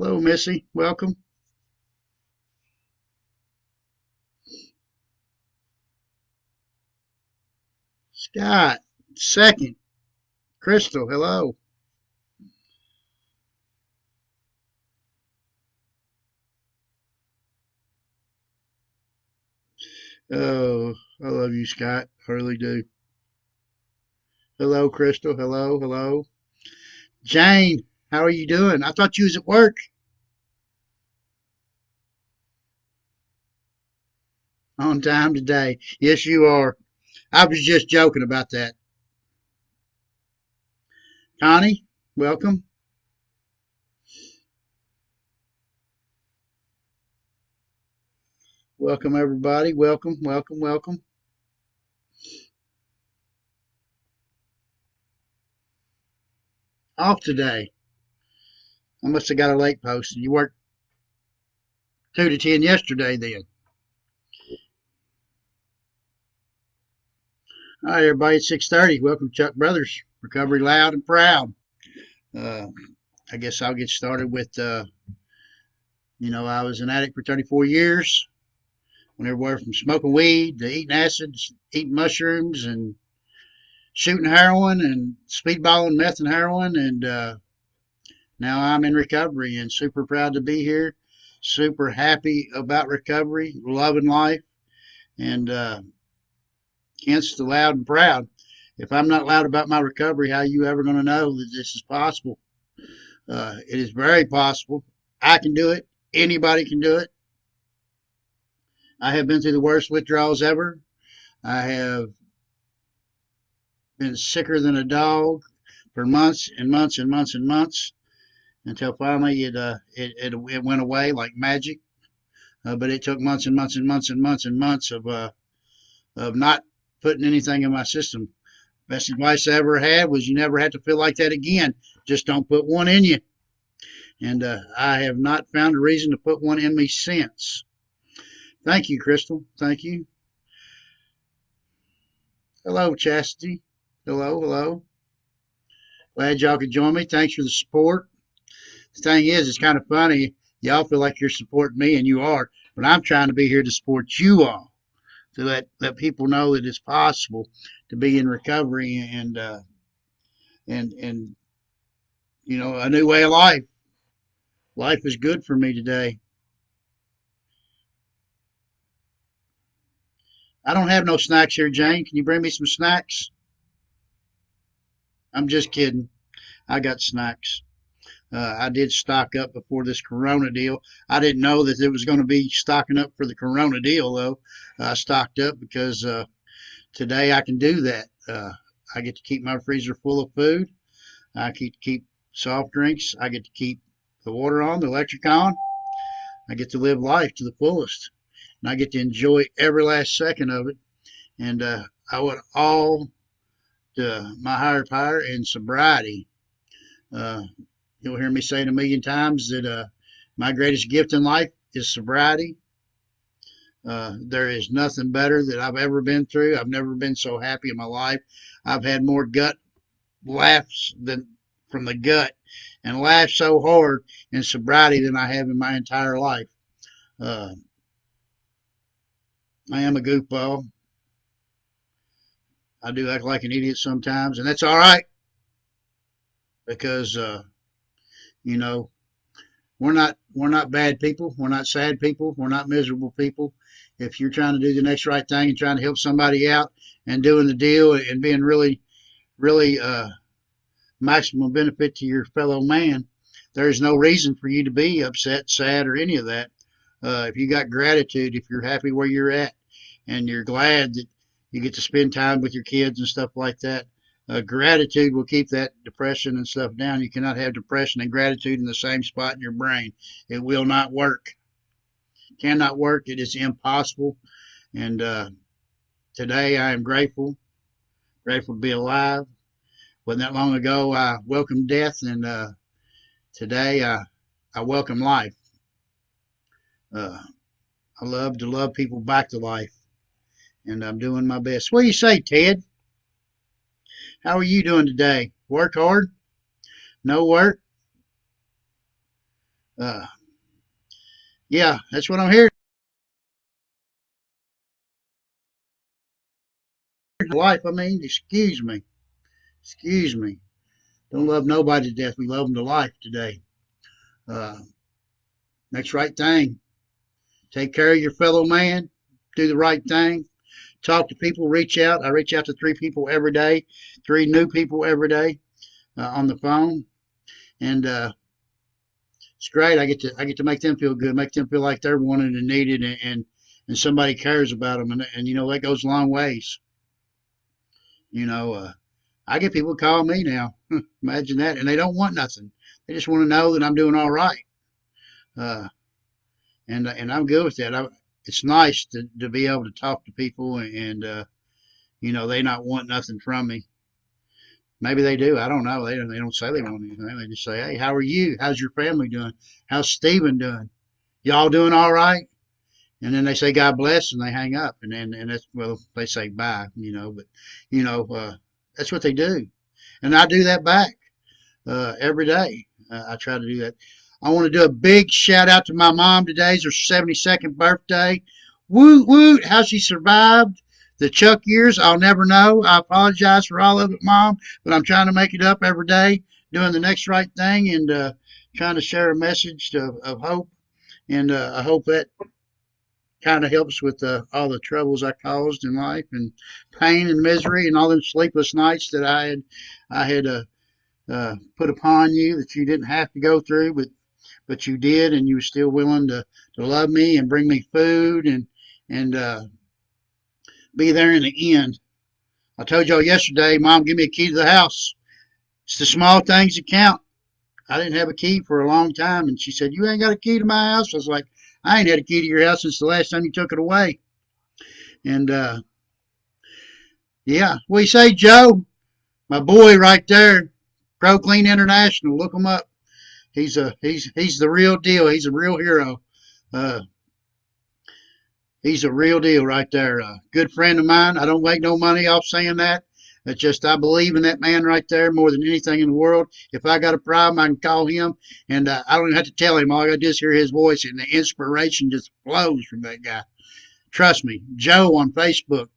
Hello, Missy. Welcome. Scott, second. Crystal, hello. Oh, I love you, Scott. I really do. Hello, Crystal. Hello, hello. Jane, how are you doing? I thought you was at work. On time today. Yes, you are. I was just joking about that. Connie, welcome. Welcome, everybody. Welcome, welcome, welcome. Off today. I must have got a late post. You worked 2 to 10 yesterday then. All right, everybody. It's 6:30. Welcome, Chuck Brothers. Recovery loud and proud. Uh, I guess I'll get started with, I was an addict for 34 years. Went everywhere from smoking weed to eating acids, eating mushrooms, and shooting heroin and speedballing meth and heroin. And now I'm in recovery and super proud to be here. Super happy about recovery, loving life, and hence the loud and proud. If I'm not loud about my recovery, how are you ever going to know that this is possible? It is very possible. I can do it. Anybody can do it. I have been through the worst withdrawals ever. I have been sicker than a dog for months and months and months and months until finally it went away like magic. But it took months and months and months and months and months of not putting anything in my system. Best advice I ever had was you never have to feel like that again. Just don't put one in you. And I have not found a reason to put one in me since. Thank you, Crystal. Thank you. Hello, Chastity. Hello, hello. Glad y'all could join me. Thanks for the support. The thing is, it's kind of funny. Y'all feel like you're supporting me, and you are, but I'm trying to be here to support you all to let people know that it's possible to be in recovery and a new way of life. Life is good for me today. I don't have no snacks here, Jane. Can you bring me some snacks? I'm just kidding. I got snacks. I did stock up before this Corona deal. I didn't know that it was going to be stocking up for the Corona deal, though. I stocked up because today I can do that. I get to keep my freezer full of food. I get to keep soft drinks. I get to keep the water on, the electric on. I get to live life to the fullest. And I get to enjoy every last second of it. And I would all to my higher power and sobriety. Uh, you'll hear me say it a million times that my greatest gift in life is sobriety. There is nothing better that I've ever been through. I've never been so happy in my life. I've had more gut laughs than from the gut and laughed so hard in sobriety than I have in my entire life. Uh, I am a goofball. I do act like an idiot sometimes, and that's all right because you know we're not bad people. We're not sad people. We're not miserable people. If you're trying to do the next right thing and trying to help somebody out and doing the deal and being really, really maximum benefit to your fellow man, there's no reason for you to be upset, sad, or any of that. If you got gratitude, if you're happy where you're at, and you're glad that you get to spend time with your kids and stuff like that, gratitude will keep that depression and stuff down. You cannot have depression and gratitude in the same spot in your brain. It will not work. Cannot work. It is impossible. And today I am grateful, grateful to be alive. Wasn't that long ago I welcomed death, and today I welcome life. Uh, I love to love people back to life, and I'm doing my best. What do you say, Ted? How are you doing today? Work hard? No work? Uh, yeah, that's what I'm here. Life, I mean, excuse me. Don't love nobody to death. We love them to life today. Uh, Next right thing. Take care of your fellow man. Do the right thing. Talk to people. Reach out. I reach out to 3 people every day, 3 new people every day on the phone, and it's great. I get to make them feel good, make them feel like they're wanted and needed, and somebody cares about them, and you know that goes a long ways. You know, I get people call me now. Imagine that, and they don't want nothing. They just want to know that I'm doing all right. Uh, and I'm good with that. It's nice to be able to talk to people and you know they not want nothing from me. Maybe they do. I don't know. They don't say they want anything. They just say, "Hey, how are you? How's your family doing? How's Stephen doing? Y'all doing all right?" And then they say, "God bless," and they hang up. And that's, well, they say bye. You know, but you know that's what they do, and I do that back every day. I try to do that. I want to do a big shout out to my mom. Today's her 72nd birthday. Woot woot! How she survived the Chuck years, I'll never know. I apologize for all of it, Mom, but I'm trying to make it up every day, doing the next right thing, and trying to share a message of hope. And I hope that kind of helps with all the troubles I caused in life and pain and misery and all them sleepless nights that I had put upon you that you didn't have to go through, but you did, and you were still willing to love me and bring me food and be there in the end. I told y'all yesterday, Mom, give me a key to the house. It's the small things that count. I didn't have a key for a long time, and she said, "You ain't got a key to my house." I was like, "I ain't had a key to your house since the last time you took it away." And yeah, what do you say, Joe? My boy right there, Pro Clean International. Look him up. He's the real deal. He's a real hero. Uh, he's a real deal right there. Good friend of mine. I don't make no money off saying that. It's just I believe in that man right there more than anything in the world. If I got a problem, I can call him, and I don't even have to tell him. All I got to do is hear his voice, and the inspiration just flows from that guy. Trust me. Joe on Facebook,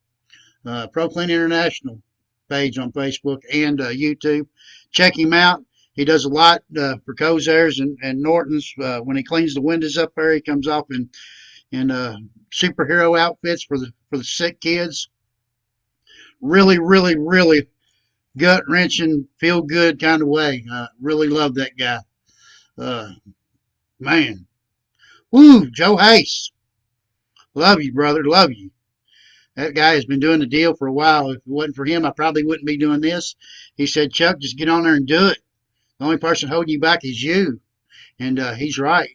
Pro Clean International page on Facebook and YouTube. Check him out. He does a lot for Cozairs and Norton's. When he cleans the windows up there, he comes off in superhero outfits for the sick kids. Really, really, really gut wrenching, feel good kind of way. Really love that guy. Uh, Man, woo, Joe Hayes, love you, brother, love you. That guy has been doing the deal for a while. If it wasn't for him, I probably wouldn't be doing this. He said, "Chuck, just get on there and do it. The only person holding you back is you." And he's right.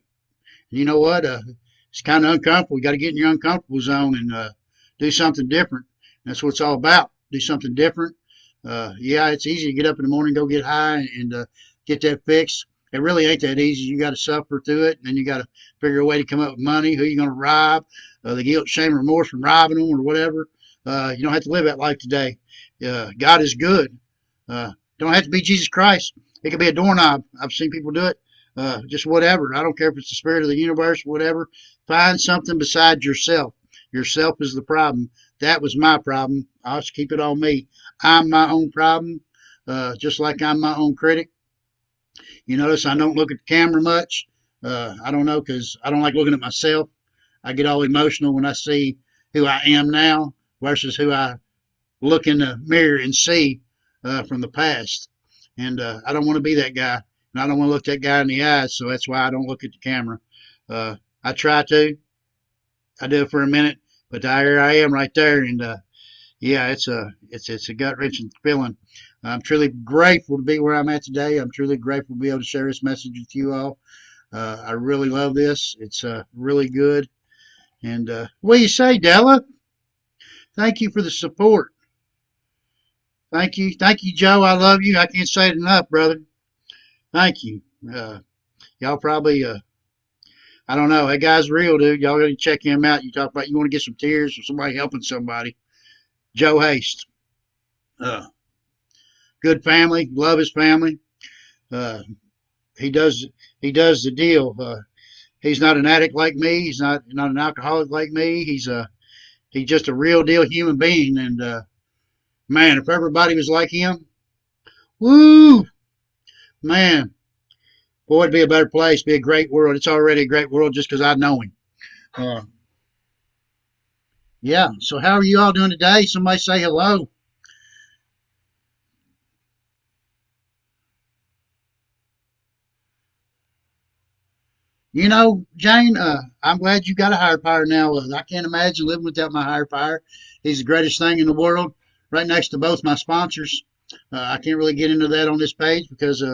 And you know what? It's kind of uncomfortable. You got to get in your uncomfortable zone and do something different. And that's what it's all about. Do something different. Yeah, it's easy to get up in the morning, go get high, and get that fixed. It really ain't that easy. You got to suffer through it, and then you got to figure a way to come up with money. Who you going to rob? The guilt, shame, remorse from robbing them or whatever. You don't have to live that life today. God is good. Don't have to be Jesus Christ. It could be a doorknob. I've seen people do it. Just whatever. I don't care if it's the spirit of the universe, whatever. Find something besides yourself. Yourself is the problem. That was my problem. I'll just keep it on me. I'm my own problem, just like I'm my own critic. You notice I don't look at the camera much. I don't know because I don't like looking at myself. I get all emotional when I see who I am now versus who I look in the mirror and see from the past. And I don't want to be that guy. And I don't want to look that guy in the eyes. So that's why I don't look at the camera. I try to. I do it for a minute. But there I am right there. And yeah, it's a gut wrenching feeling. I'm truly grateful to be where I'm at today. I'm truly grateful to be able to share this message with you all. I really love this. It's really good. And what do you say, Della? Thank you for the support. Thank you, Joe. I love you. I can't say it enough, brother. Thank you. Y'all probably, I don't know. That guy's real, dude. Y'all gotta check him out. You talk about you want to get some tears from somebody helping somebody. Joe Haste. Uh, Good family. Love his family. Uh, he does the deal. He's not an addict like me. He's not an alcoholic like me. He's just a real deal human being. And man, if everybody was like him, woo, man, boy, it'd be a better place. Be a great world. It's already a great world just because I know him. Uh, yeah. So how are you all doing today? Somebody say hello. You know, Jane, I'm glad you got a higher power now. I can't imagine living without my higher power. He's the greatest thing in the world, right next to both my sponsors. I can't really get into that on this page because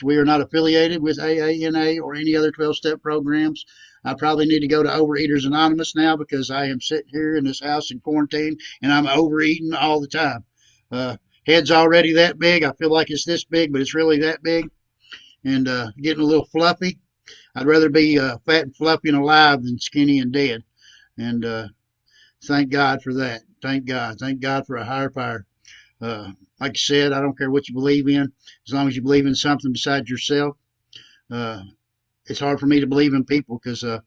we are not affiliated with AANA or any other 12-step programs. I probably need to go to Overeaters Anonymous now because I am sitting here in this house in quarantine and I'm overeating all the time. Uh, Head's already that big. I feel like it's this big, but it's really that big and getting a little fluffy. I'd rather be fat and fluffy and alive than skinny and dead. And thank God for that. Thank God. Thank God for a higher power. Like I said, I don't care what you believe in, as long as you believe in something besides yourself. Uh, it's hard for me to believe in people because the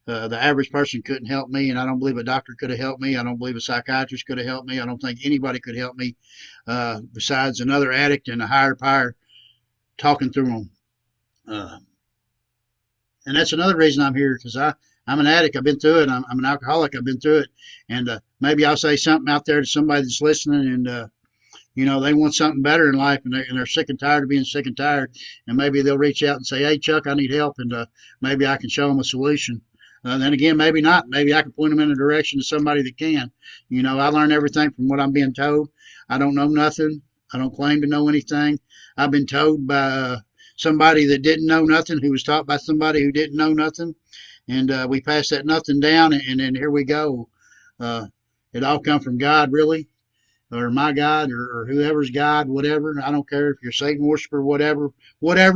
average person couldn't help me, and I don't believe a doctor could have helped me. I don't believe a psychiatrist could have helped me. I don't think anybody could help me besides another addict and a higher power talking through them. Uh, and that's another reason I'm here because I'm an addict. I've been through it. I'm an alcoholic. I've been through it. And maybe I'll say something out there to somebody that's listening and, they want something better in life and they're sick and tired of being sick and tired. And maybe they'll reach out and say, hey, Chuck, I need help. And maybe I can show them a solution. Then again, maybe not. Maybe I can point them in a direction to somebody that can. I learn everything from what I'm being told. I don't know nothing. I don't claim to know anything. I've been told by somebody that didn't know nothing, who was taught by somebody who didn't know nothing, and we passed that nothing down, and then here we go. Uh, it all come from God, really, or my God, or whoever's God, whatever. I don't care if you're Satan worshiper, whatever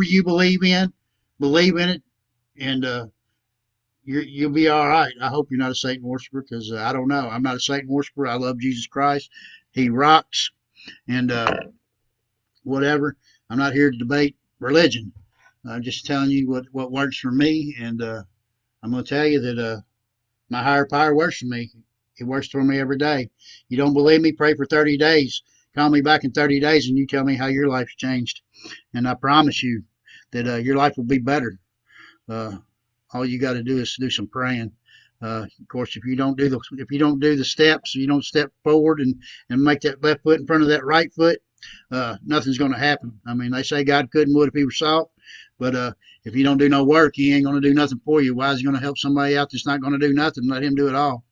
you believe in it, and you'll be all right. I hope you're not a Satan worshiper because I don't know. I'm not a Satan worshiper. I love Jesus Christ. He rocks, and whatever. I'm not here to debate religion. I'm just telling you what works for me, and I'm going to tell you that my higher power works for me. It works for me every day. You don't believe me? Pray for 30 days. Call me back in 30 days, and you tell me how your life's changed. And I promise you that your life will be better. All you got to do is do some praying. Of course, if you don't do the steps, you don't step forward and make that left foot in front of that right foot, nothing's going to happen. I mean, they say God could and would if he were soft, but if you don't do no work, he ain't going to do nothing for you. Why is he going to help somebody out that's not going to do nothing? Let him do it all.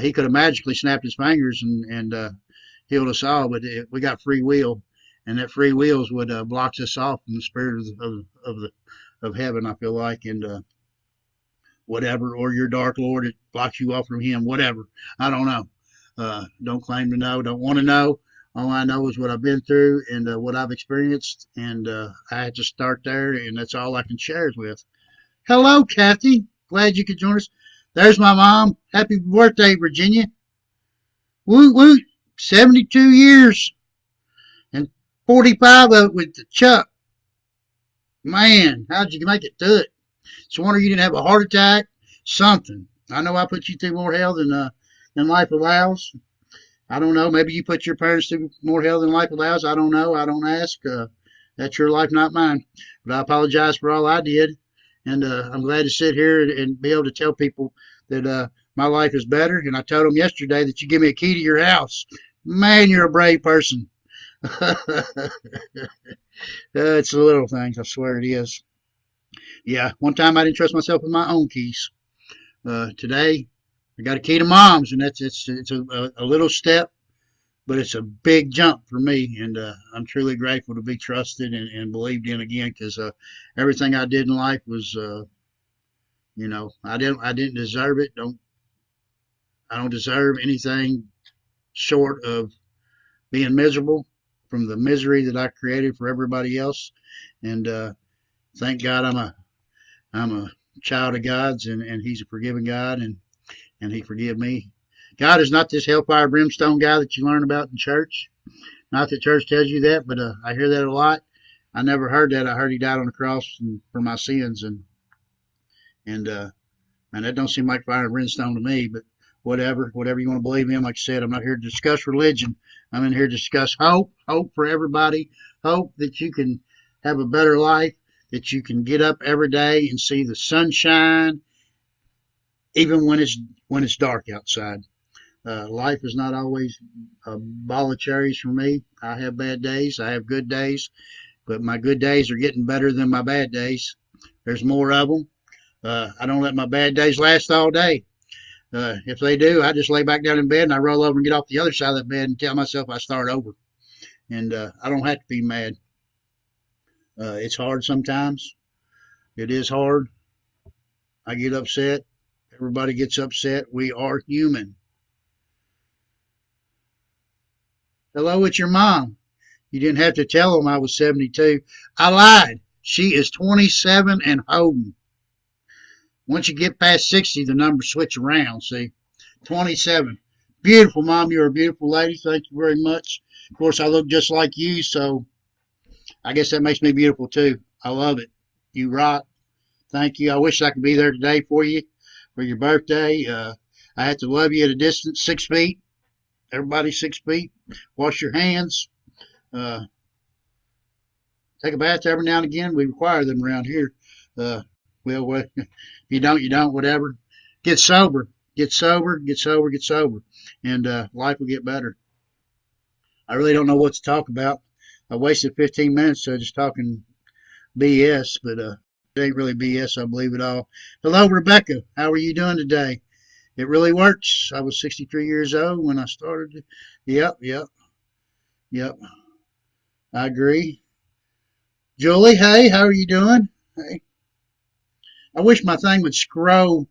He could have magically snapped his fingers and healed us all, but we got free will, and that free will is what blocks us off from the spirit of heaven. I feel like, and whatever, or your dark lord, it blocks you off from him. Whatever, I don't know. Don't claim to know. Don't want to know. All I know is what I've been through and what I've experienced, and I had to start there, and that's all I can share it with. Hello, Kathy. Glad you could join us. There's my mom. Happy birthday, Virginia. Woo woo. 72 years and 45 of it with the Chuck. Man, how'd you make it through it? It's a wonder you didn't have a heart attack. Something. I know I put you through more hell than life allows. I don't know. Maybe you put your parents through more hell than life allows. I don't know. I don't ask. That's your life, not mine. But I apologize for all I did. And I'm glad to sit here and be able to tell people that my life is better. And I told them yesterday that you give me a key to your house. Man, you're a brave person. It's the little things. I swear it is. Yeah, one time I didn't trust myself with my own keys. Today, I got a key to mom's, and it's a little step, but it's a big jump for me, and I'm truly grateful to be trusted and believed in again because everything I did in life was, I didn't deserve it. I don't deserve anything short of being miserable from the misery that I created for everybody else, and thank God I'm a child of God's, and He's a forgiving God, and He forgive me. God is not this hellfire brimstone guy that you learn about in church. Not that church tells you that, but I hear that a lot. I never heard that. I heard he died on the cross for my sins, and man, that don't seem like fire and brimstone to me. But whatever you want to believe in. Like I said, I'm not here to discuss religion. I'm in here to discuss hope for everybody, hope that you can have a better life, that you can get up every day and see the sunshine, even when it's dark outside. Life is not always a ball of cherries for me. I have bad days. I have good days, but my good days are getting better than my bad days. There's more of them. I don't let my bad days last all day. If they do, I just lay back down in bed and I roll over and get off the other side of the bed and tell myself I start over. And I don't have to be mad. It's hard sometimes. It is hard. I get upset. Everybody gets upset. We are human. Hello, it's your mom. You didn't have to tell them I was 72. I lied. She is 27 and holding. Once you get past 60, the numbers switch around, see? 27. Beautiful, Mom. You're a beautiful lady. Thank you very much. Of course, I look just like you, so I guess that makes me beautiful, too. I love it. You rock. Thank you. I wish I could be there today for you, for your birthday. I have to love you at a distance, 6 feet. Everybody's 6 feet. Wash your hands. Take a bath every now and again. We require them around here. Well, if you don't, you don't, whatever. Get sober. Get sober, get sober, get sober. And life will get better. I really don't know what to talk about. I wasted 15 minutes just talking BS, but it ain't really BS, I believe it all. Hello, Rebecca. How are you doing today? It really works. I was 63 years old when I started. Yep. I agree. Julie, hey, how are you doing? Hey. I wish my thing would scroll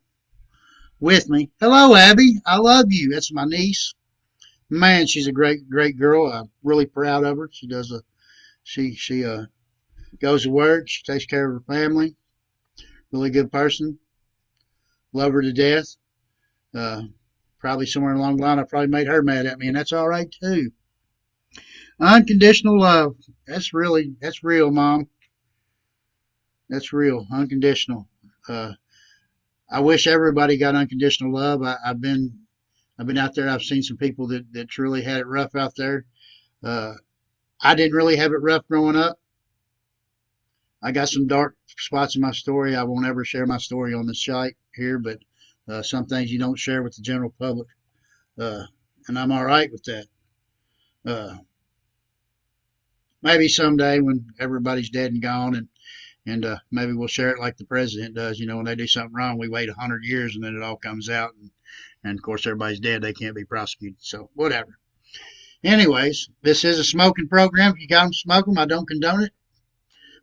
with me. Hello, Abby. I love you. That's my niece. Man, she's a great girl. I'm really proud of her. She does she goes to work. She takes care of her family. Really good person. Love her to death. Probably somewhere along the line, I probably made her mad at me, and that's all right too. Unconditional love. That's real, Mom. That's real. Unconditional. I wish everybody got unconditional love. I've been out there. I've seen some people that truly had it rough out there. I didn't really have it rough growing up. I got some dark spots in my story. I won't ever share my story on this site here, but some things you don't share with the general public, and I'm all right with that. Maybe someday when everybody's dead and gone, and maybe we'll share it like the president does. You know, when they do something wrong, we wait 100 years and then it all comes out, and of course everybody's dead. They can't be prosecuted. So whatever. Anyways, this is a smoking program. If you got them, smoke them. I don't condone it,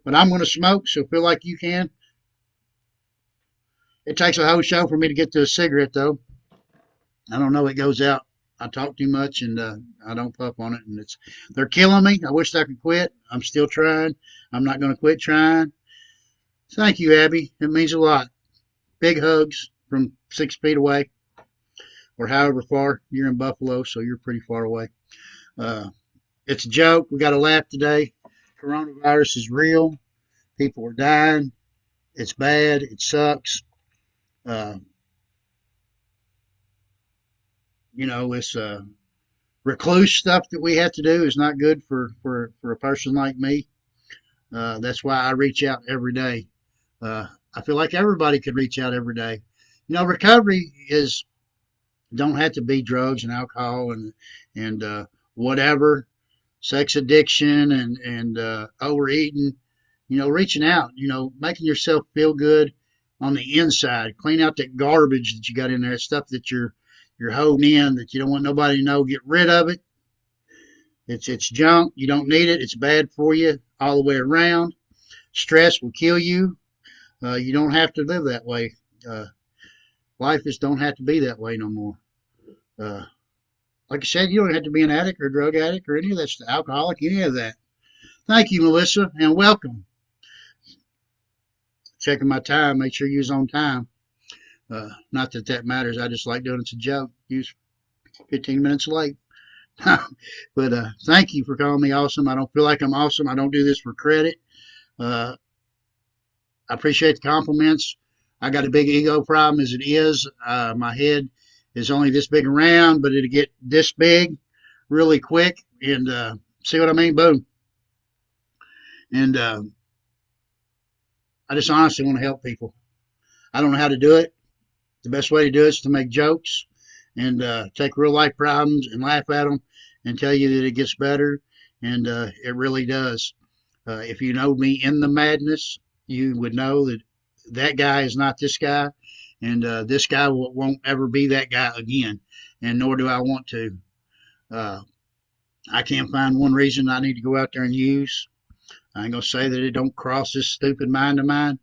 but I'm going to smoke, so feel like you can. It takes a whole show for me to get to a cigarette, though. I don't know. It goes out. I talk too much, and I don't puff on it, and they're killing me. I wish I could quit. I'm still trying. I'm not going to quit trying. Thank you, Abby. It means a lot. Big hugs from 6 feet away, or however far. You're in Buffalo, so you're pretty far away. It's a joke. We got to laugh today. Coronavirus is real. People are dying. It's bad. It sucks. You know, it's recluse stuff that we have to do is not good for a person like me. That's why I reach out every day. I feel like everybody could reach out every day. You know, recovery don't have to be drugs and alcohol and whatever, sex addiction and overeating. You know, reaching out. You know, making yourself feel good on the inside. Clean out that garbage that you got in there, stuff that you're holding in that you don't want nobody to know. Get rid of it. It's junk. You don't need it. It's bad for you all the way around. Stress will kill you. You don't have to live that way. Life just don't have to be that way no more. Like I said, you don't have to be an addict or a drug addict or any of that, alcoholic, any of that. Thank you, Melissa, and welcome. Checking my time, make sure you're on time. Not that matters. I just like doing it's a joke. Use 15 minutes late. But thank you for calling me awesome. I don't feel like I'm awesome. I don't do this for credit. Uh, I appreciate the compliments. I got a big ego problem as it is. My head is only this big around, but it'll get this big really quick. And see what I mean? Boom. And I just honestly want to help people. I don't know how to do it. The best way to do it is to make jokes and take real life problems and laugh at them and tell you that it gets better. And it really does. If you know me in the madness, you would know that that guy is not this guy, and this guy won't ever be that guy again, and nor do I want to. I can't find one reason I need to go out there and use. I ain't gonna say that it don't cross this stupid mind of mine,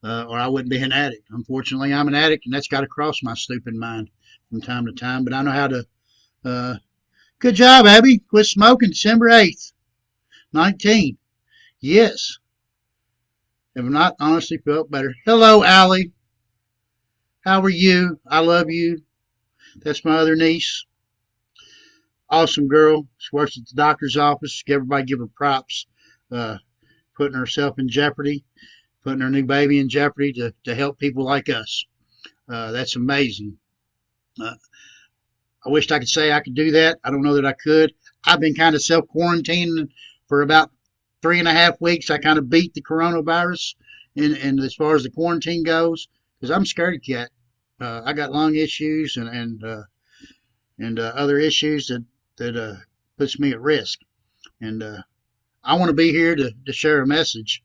or I wouldn't be an addict. Unfortunately, I'm an addict, and that's got to cross my stupid mind from time to time. But I know how to. Good job, Abby. Quit smoking December 8th, 19. Yes. Have not honestly felt better. Hello, Allie. How are you? I love you. That's my other niece. Awesome girl. She works at the doctor's office. Everybody give her props. Putting herself in jeopardy, putting her new baby in jeopardy to help people like us. That's amazing. I wished I could say I could do that. I don't know that I could. I've been kind of self-quarantining for about 3.5 weeks. I kind of beat the coronavirus, and as far as the quarantine goes, because I'm a scaredy cat. I got lung issues and other issues that puts me at risk. And I want to be here to share a message.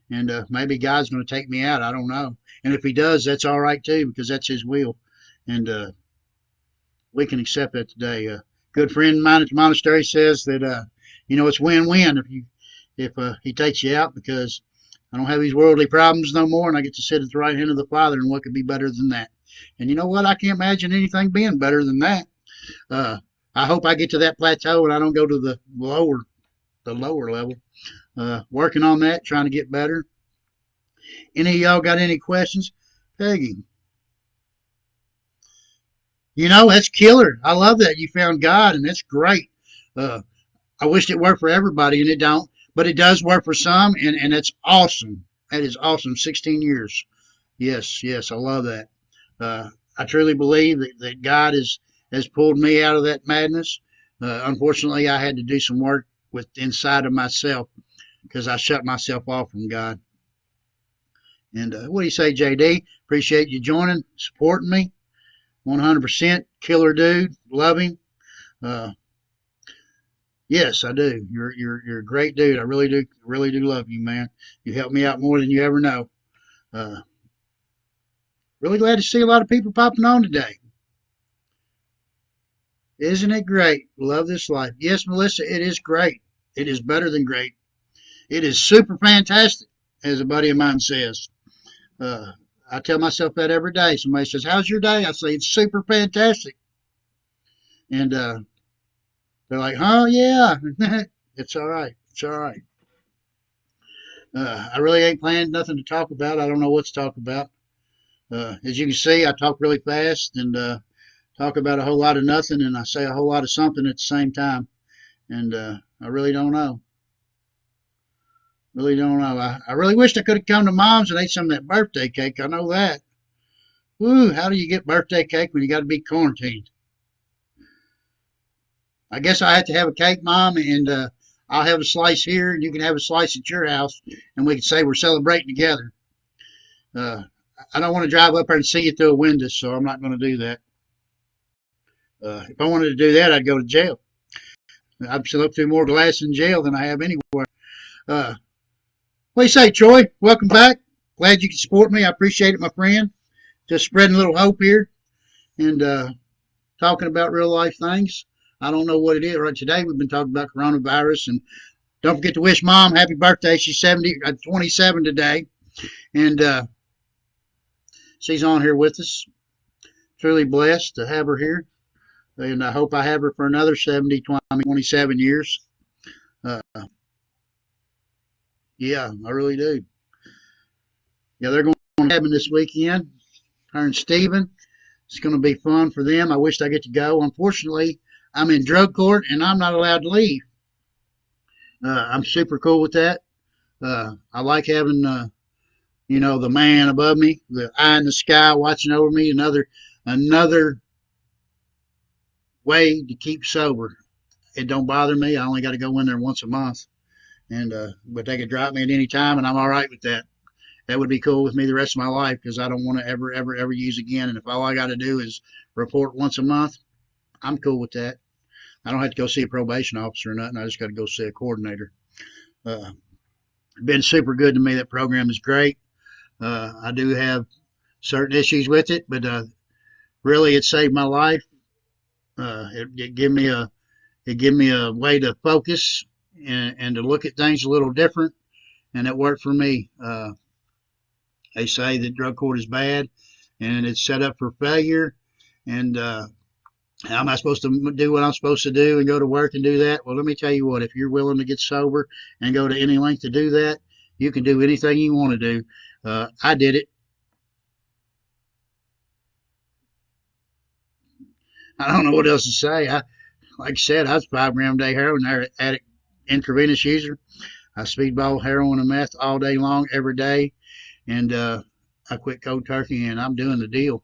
And maybe God's going to take me out. I don't know. And if He does, that's all right too, because that's His will. And we can accept that today. A good friend of mine at the monastery says that it's win-win if He takes you out, because I don't have these worldly problems no more, and I get to sit at the right hand of the Father, and what could be better than that? And you know what? I can't imagine anything being better than that. I hope I get to that plateau and I don't go to the lower level. Working on that, trying to get better. Any of y'all got any questions? Peggy. That's killer. I love that you found God, and that's great. I wished it worked for everybody, and it don't. But it does work for some, and it's awesome. That is awesome. 16 years. Yes, I love that. I truly believe that God has pulled me out of that madness. Unfortunately, I had to do some work inside of myself because I shut myself off from God. And what do you say, JD? Appreciate you joining, supporting me. 100% killer dude. Love him. Yes, I do. You're a great dude. I really do love you, man. You help me out more than you ever know. Really glad to see a lot of people popping on today. Isn't it great? Love this life. Yes, Melissa, it is great. It is better than great. It is super fantastic, as a buddy of mine says. I tell myself that every day. Somebody says, "How's your day?" I say, "It's super fantastic." And they're like, "Huh? Yeah." It's all right. It's all right. I really ain't planned nothing to talk about. I don't know what to talk about. As you can see, I talk really fast and talk about a whole lot of nothing, and I say a whole lot of something at the same time. And I really don't know. Really don't know. I really wished I could have come to Mom's and ate some of that birthday cake. I know that. Woo, how do you get birthday cake when you got to be quarantined? I guess I have to have a cake, Mom, and I'll have a slice here, and you can have a slice at your house, and we can say we're celebrating together. I don't want to drive up there and see you through a window, so I'm not going to do that. If I wanted to do that, I'd go to jail. I've looked through more glass in jail than I have anywhere. What do you say, Troy? Welcome back. Glad you can support me. I appreciate it, my friend. Just spreading a little hope here and talking about real life things. I don't know what it is. Right today, we've been talking about coronavirus. And don't forget to wish Mom happy birthday. She's 27 today. And she's on here with us. Truly blessed to have her here. And I hope I have her for another 27 years. Yeah, I really do. Yeah, they're going to cabin this weekend. Her and Steven. It's going to be fun for them. I wish I get to go. Unfortunately, I'm in drug court and I'm not allowed to leave. I'm super cool with that. I like having, the man above me, the eye in the sky watching over me. Another way to keep sober. It don't bother me. I only got to go in there once a month, and but they could drop me at any time, and I'm all right with that. That would be cool with me the rest of my life because I don't want to ever use again. And if all I got to do is report once a month, I'm cool with that. I don't have to go see a probation officer or nothing. I just got to go see a coordinator. Uh, been super good to me. That program is great. I do have certain issues with it, but really, it saved my life. It gave me a way to focus and to look at things a little different, and it worked for me. They say that drug court is bad, and it's set up for failure. And how am I supposed to do what I'm supposed to do and go to work and do that? Well, let me tell you what. If you're willing to get sober and go to any length to do that, you can do anything you want to do. I did it. I don't know what else to say. Like I said, I was 5 gram a day heroin addict, intravenous user. I speedball heroin and meth all day long, every day, and I quit cold turkey, and I'm doing the deal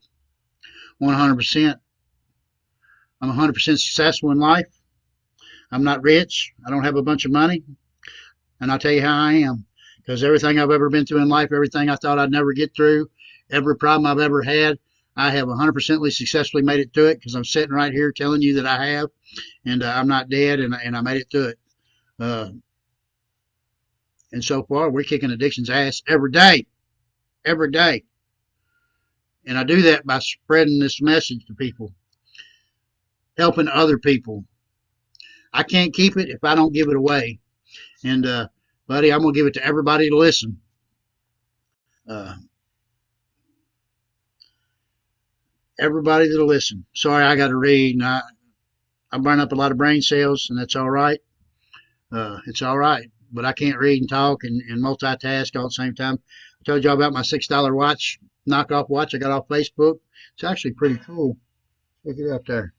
100%. I'm 100% successful in life. I'm not rich. I don't have a bunch of money, and I'll tell you how I am. Because everything I've ever been through in life, everything I thought I'd never get through, every problem I've ever had, I have 100% successfully made it through it because I'm sitting right here telling you that I have, and I'm not dead, and I made it through it. Uh, and so far, we're kicking addiction's ass every day, every day. And I do that by spreading this message to people, helping other people. I can't keep it if I don't give it away. And, buddy, I'm going to give it to everybody to listen. Uh, everybody that'll listen. Sorry, I got to read. And I burn up a lot of brain cells, and that's all right. It's all right. But I can't read and talk and multitask all at the same time. I told y'all about my $6 watch, knockoff watch I got off Facebook. It's actually pretty cool. Look it up there.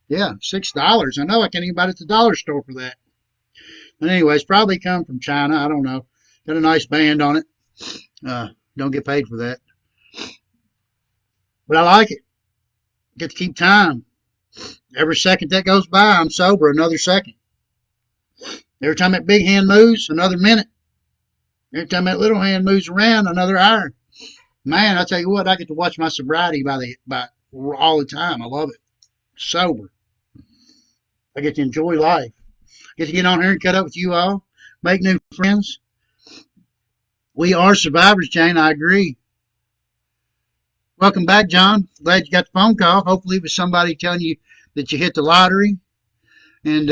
Yeah, $6. I know I can't even buy it at the dollar store for that. But anyways, probably come from China. I don't know. Got a nice band on it. Don't get paid for that. But I like it. Get to keep time. Every second that goes by, I'm sober another second. Every time that big hand moves, another minute. Every time that little hand moves around, another hour. Man, I tell you what, I get to watch my sobriety by all the time. I love it. Sober. I get to enjoy life. I get to get on here and cut up with you all, make new friends. We are survivors, Jane. I agree. Welcome back, John. Glad you got the phone call. Hopefully it was somebody telling you that you hit the lottery. And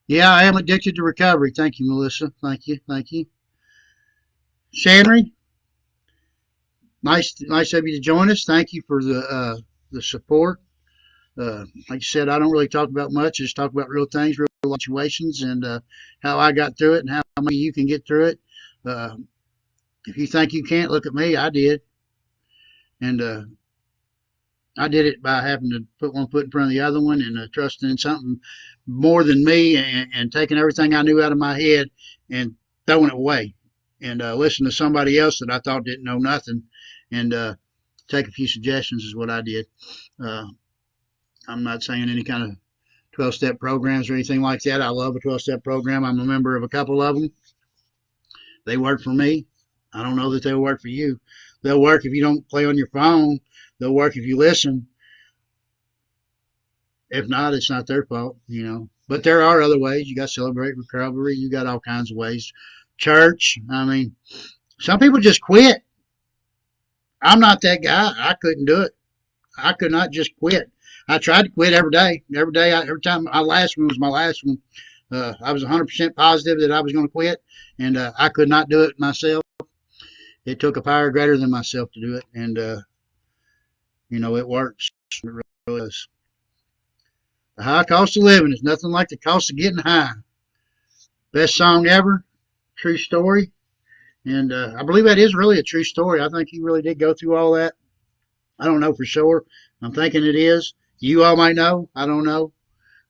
yeah, I am addicted to recovery. Thank you, Melissa. Thank you. Thank you. Shanry, nice of you to join us. Thank you for the support. Like I said, I don't really talk about much. I just talk about real things, real situations, and how I got through it and how many you can get through it. If you think you can't, look at me. I did. And I did it by having to put one foot in front of the other one and trusting in something more than me and taking everything I knew out of my head and throwing it away and listening to somebody else that I thought didn't know nothing and take a few suggestions is what I did. I'm not saying any kind of 12-step programs or anything like that. I love a 12-step program. I'm a member of a couple of them. They work for me. I don't know that they'll work for you. They'll work if you don't play on your phone. They'll work if you listen. If not, it's not their fault, But there are other ways. You got Celebrate Recovery. You got all kinds of ways. Church. I mean, some people just quit. I'm not that guy. I couldn't do it. I could not just quit. I tried to quit every day. Every time my last one was my last one. I was 100% positive that I was going to quit, and I could not do it myself. It took a power greater than myself to do it, and it works. It really does. The high cost of living is nothing like the cost of getting high. Best song ever, true story, and I believe that is really a true story. I think he really did go through all that. I don't know for sure. I'm thinking it is. You all might know. I don't know,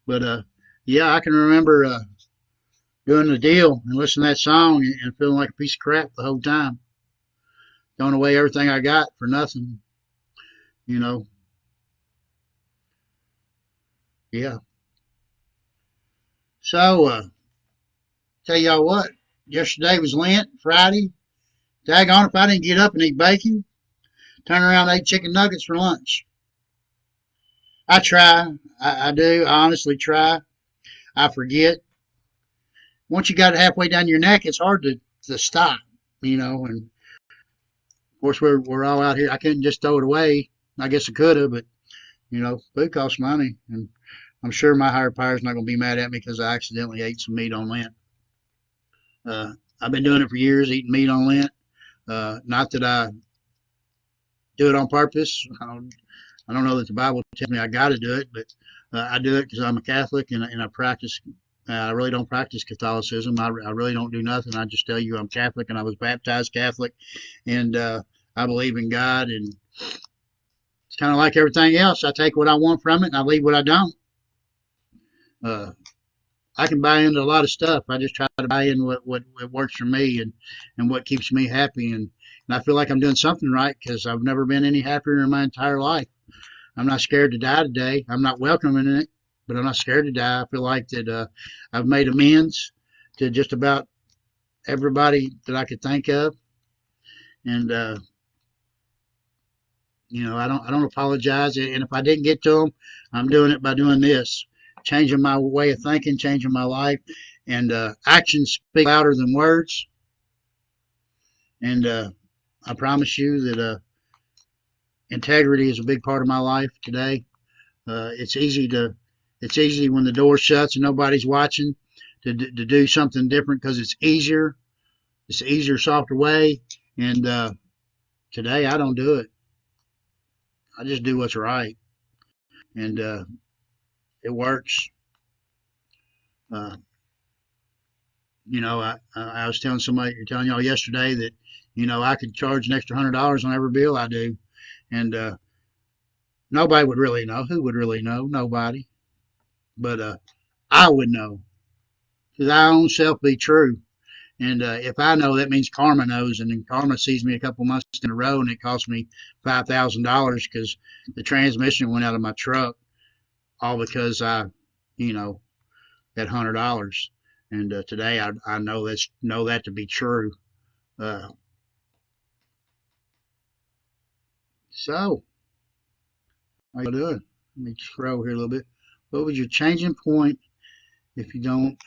but yeah, I can remember doing the deal and listening to that song and feeling like a piece of crap the whole time, throwing away everything I got for nothing. You know, yeah. So, tell y'all what, yesterday was Lent, Friday. Daggone if I didn't get up and eat bacon, turn around and ate chicken nuggets for lunch. I try. I do. I honestly try. I forget. Once you got it halfway down your neck, it's hard to stop, and of course we're all out here. I couldn't just throw it away. I guess I could have, but food costs money, and I'm sure my higher power's not going to be mad at me because I accidentally ate some meat on Lent. I've been doing it for years, eating meat on Lent. Not that I do it on purpose. I don't know that the Bible tells me I got to do it, but I do it because I'm a Catholic and I practice. I really don't practice Catholicism. I really don't do nothing. I just tell you I'm Catholic and I was baptized Catholic, and I believe in God. And it's kind of like everything else. I take what I want from it and I leave what I don't. I can buy into a lot of stuff. I just try to buy in what works for me and what keeps me happy. And I feel like I'm doing something right because I've never been any happier in my entire life. I'm not scared to die today. I'm not welcoming it, but I'm not scared to die. I feel like that I've made amends to just about everybody that I could think of, and I don't apologize. And if I didn't get to them, I'm doing it by doing this, changing my way of thinking, changing my life, and actions speak louder than words. And I promise you that integrity is a big part of my life today. It's easy when the door shuts and nobody's watching to do something different because it's easier. It's an easier, softer way. And today I don't do it. I just do what's right, and it works. Uh, I was telling y'all yesterday that I could charge an extra $100 on every bill I do, and nobody would really know. Who would really know? Nobody. But I would know because I own self be true. And if I know, that means karma knows, and then karma sees me a couple months in a row, and it cost me $5,000 because the transmission went out of my truck, all because I, that $100. And today I know that to be true. Uh, so, how you doing? Let me scroll here a little bit. What was your changing point if you don't?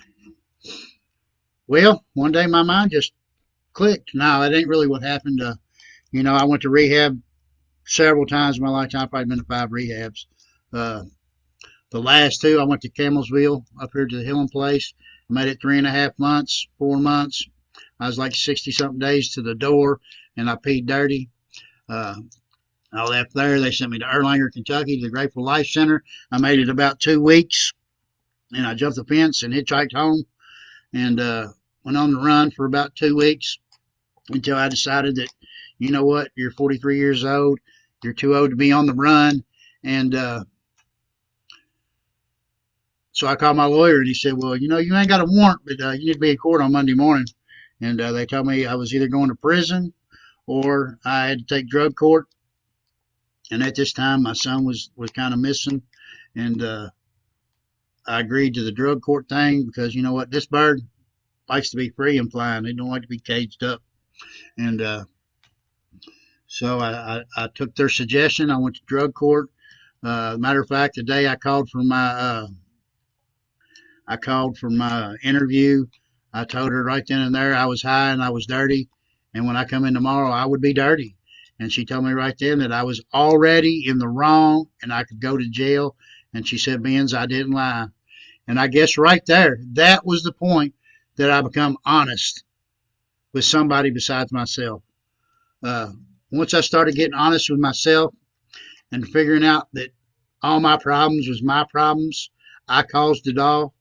Well, one day my mind just clicked. No, that ain't really what happened. I went to rehab several times in my lifetime. I've probably been to 5 rehabs. Uh, the last 2, I went to Campbellsville up here to the Healing Place. I made it 3.5 months, 4 months. I was like 60 something days to the door, and I peed dirty. Uh, I left there. They sent me to Erlanger, Kentucky, to the Grateful Life Center. I made it about 2 weeks, and I jumped the fence and hitchhiked home, and went on the run for about 2 weeks until I decided that, you know what, you're 43 years old, you're too old to be on the run, and so I called my lawyer, and he said, well, you ain't got a warrant, but you need to be in court on Monday morning. And they told me I was either going to prison or I had to take drug court. And at this time, my son was kind of missing, and I agreed to the drug court thing because you know what, this bird likes to be free and flying. They don't like to be caged up. And so I took their suggestion. I went to drug court. Matter of fact, the day I called for my interview, I told her right then and there I was high and I was dirty, and when I come in tomorrow, I would be dirty. And she told me right then that I was already in the wrong and I could go to jail. And she said, Benz, I didn't lie. And I guess right there, that was the point that I become honest with somebody besides myself. Once I started getting honest with myself and figuring out that all my problems was my problems, I caused it all.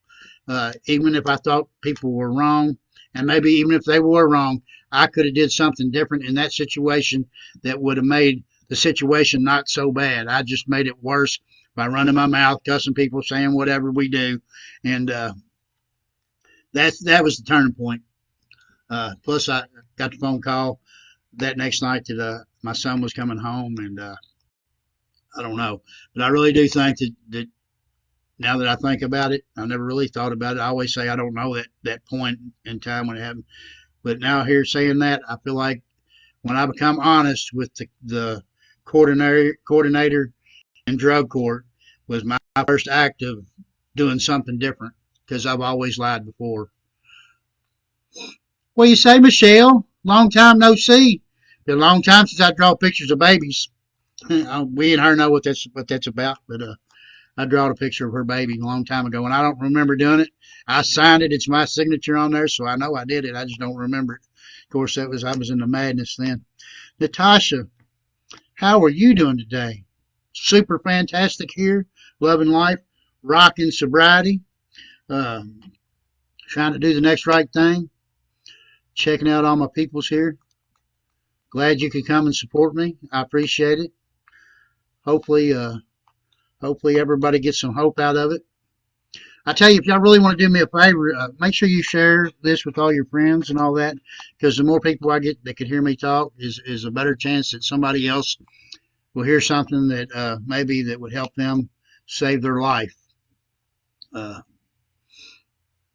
Even if I thought people were wrong, and maybe even if they were wrong, I could have did something different in that situation that would have made the situation not so bad. I just made it worse by running my mouth, cussing people, saying whatever we do, and that was the turning point. Plus, I got the phone call that next night that my son was coming home, and I don't know, but I really do think that now that I think about it, I never really thought about it. I always say I don't know that point in time when it happened, but now here saying that, I feel like when I become honest with the coordinator in drug court was my first act of doing something different because I've always lied before. What you say, Michelle? Long time no see. Been a long time since I draw pictures of babies. We and her know what that's about, but I drawed a picture of her baby a long time ago, and I don't remember doing it. I signed it; it's my signature on there, so I know I did it. I just don't remember it. Of course, I was in the madness then. Natasha, how are you doing today? Super fantastic here, loving life, rocking sobriety, uh, trying to do the next right thing, checking out all my peoples here. Glad you could come and support me. I appreciate it. Hopefully, hopefully everybody gets some hope out of it. I tell you, if y'all really want to do me a favor, make sure you share this with all your friends and all that, because the more people I get that can hear me talk is a better chance that somebody else will hear something that maybe that would help them save their life. Uh,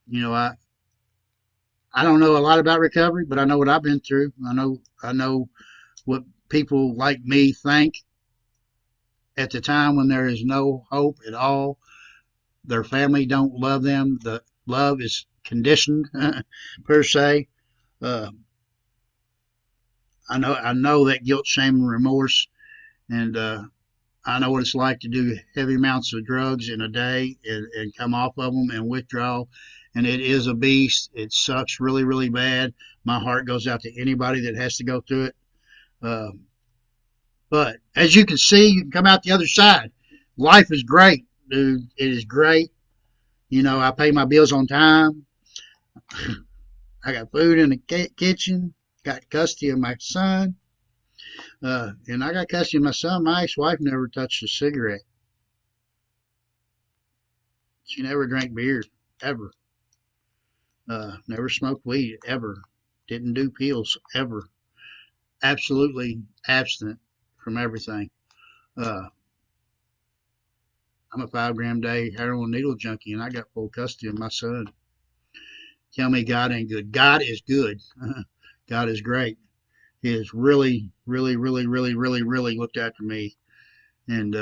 you know, I don't know a lot about recovery, but I know what I've been through. I know what people like me think at the time when there is no hope at all. Their family don't love them. The love is conditioned per se. Uh, I know that guilt, shame, and remorse, and I know what it's like to do heavy amounts of drugs in a day and come off of them and withdraw. And it is a beast. It sucks really, really bad. My heart goes out to anybody that has to go through it. Uh, but as you can see, you can come out the other side. Life is great, dude. It is great. You know, I pay my bills on time. I got food in the kitchen. Got custody of my son. And I got custody of my son. My ex-wife never touched a cigarette. She never drank beer, ever. Never smoked weed, ever. Didn't do pills, ever. Absolutely abstinent from everything. Uh, I'm a 5 gram day heroin needle junkie, and I got full custody of my son. Tell me God ain't good. God is good. God is great. He has really, really, really, really, really, really looked after me. And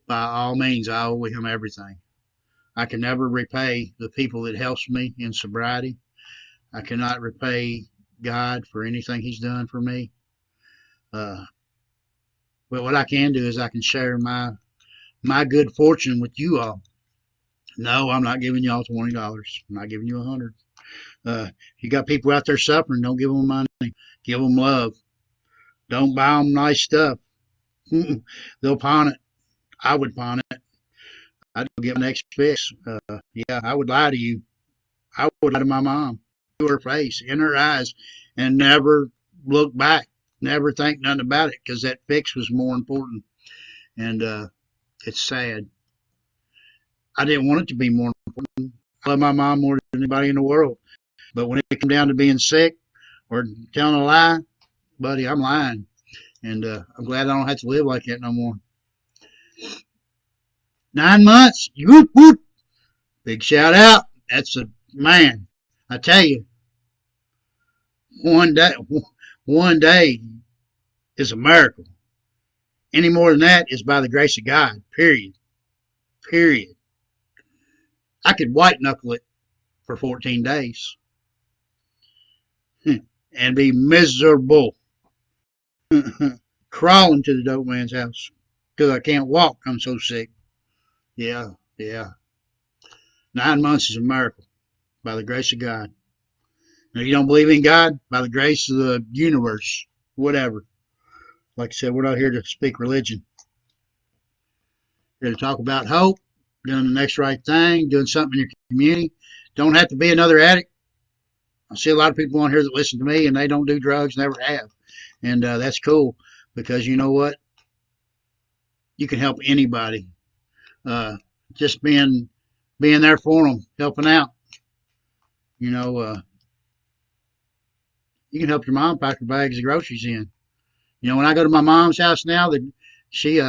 by all means, I owe him everything. I can never repay the people that helps me in sobriety. I cannot repay God for anything He's done for me. Uh, but what I can do is I can share my good fortune with you all. No, I'm not giving y'all $20. I'm not giving you $100. You got people out there suffering. Don't give them money. Give them love. Don't buy them nice stuff. They'll pawn it. I would pawn it. I'd go get my next fix. Yeah, I would lie to you. I would lie to my mom to her face, in her eyes, and never look back. Never think nothing about it because that fix was more important. And it's sad. I didn't want it to be more important. I love my mom more than anybody in the world. But when it came down to being sick or telling a lie, buddy, I'm lying. And I'm glad I don't have to live like that no more. 9 months. Whoop, whoop. Big shout out. That's a man. I tell you, one day, one day is a miracle. Any more than that is by the grace of God. Period. Period. I could white knuckle it for 14 days and be miserable crawling to the dope man's house because I can't walk. I'm so sick. Yeah, yeah. 9 months is a miracle by the grace of God. Now, if you don't believe in God, by the grace of the universe, whatever. Like I said, we're not here to speak religion. We're here to talk about hope, doing the next right thing, doing something in your community. Don't have to be another addict. I see a lot of people on here that listen to me and they don't do drugs, never have. And that's cool because you know what? You can help anybody. Just being there for them, helping out. You know, you can help your mom pack her bags of groceries in. You know, when I go to my mom's house now, she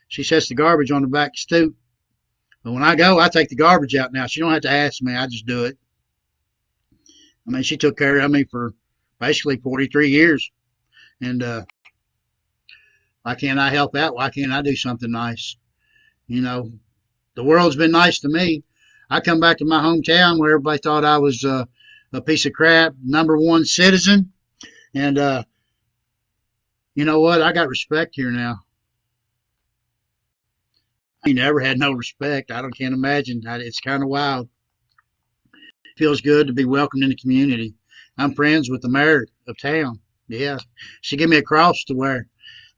she sets the garbage on the back stoop. But when I go, I take the garbage out now. She don't have to ask me. I just do it. I mean, she took care of me for basically 43 years. And why can't I help out? Why can't I do something nice? You know, the world's been nice to me. I come back to my hometown where everybody thought I was a piece of crap, #1 citizen. And you know what? I got respect here now. I never had no respect. Can't imagine. It's kind of wild. It feels good to be welcomed in the community. I'm friends with the mayor of town. Yeah, she gave me a cross to wear.